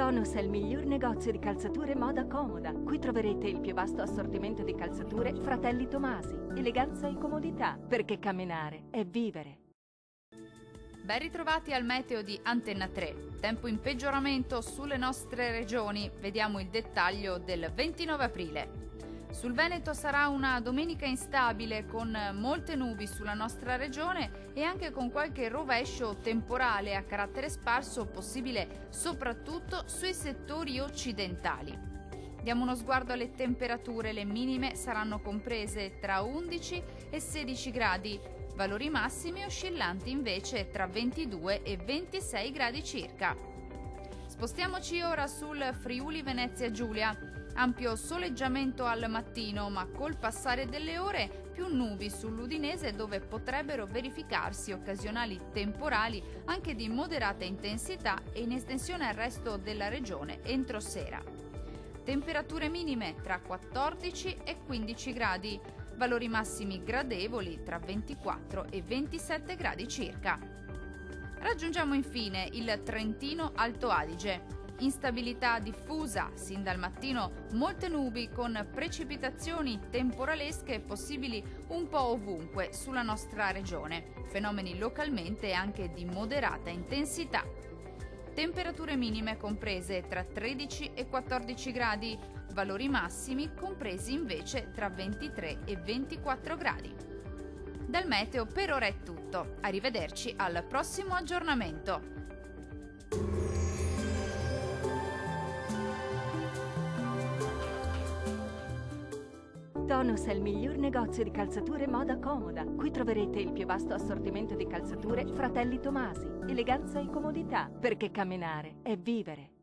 Tonus è il miglior negozio di calzature moda comoda. Qui troverete il più vasto assortimento di calzature Fratelli Tomasi. Eleganza e comodità, perché camminare è vivere. Ben ritrovati al meteo di Antenna 3. Tempo in peggioramento sulle nostre regioni. Vediamo il dettaglio del 29 aprile. Sul Veneto sarà una domenica instabile con molte nubi sulla nostra regione e anche con qualche rovescio temporale a carattere sparso possibile soprattutto sui settori occidentali. Diamo uno sguardo alle temperature, le minime saranno comprese tra 11 e 16 gradi, valori massimi oscillanti invece tra 22 e 26 gradi circa. Spostiamoci ora sul Friuli Venezia Giulia. Ampio soleggiamento al mattino, ma col passare delle ore più nubi sull'Udinese dove potrebbero verificarsi occasionali temporali anche di moderata intensità e in estensione al resto della regione entro sera. Temperature minime tra 14 e 15 gradi, valori massimi gradevoli tra 24 e 27 gradi circa. Raggiungiamo infine il Trentino Alto Adige. Instabilità diffusa, sin dal mattino molte nubi con precipitazioni temporalesche possibili un po' ovunque sulla nostra regione, fenomeni localmente anche di moderata intensità. Temperature minime comprese tra 13 e 14 gradi, valori massimi compresi invece tra 23 e 24 gradi. Dal meteo per ora è tutto, arrivederci al prossimo aggiornamento. Tonus è il miglior negozio di calzature moda comoda. Qui troverete il più vasto assortimento di calzature Fratelli Tomasi. Eleganza e comodità, perché camminare è vivere.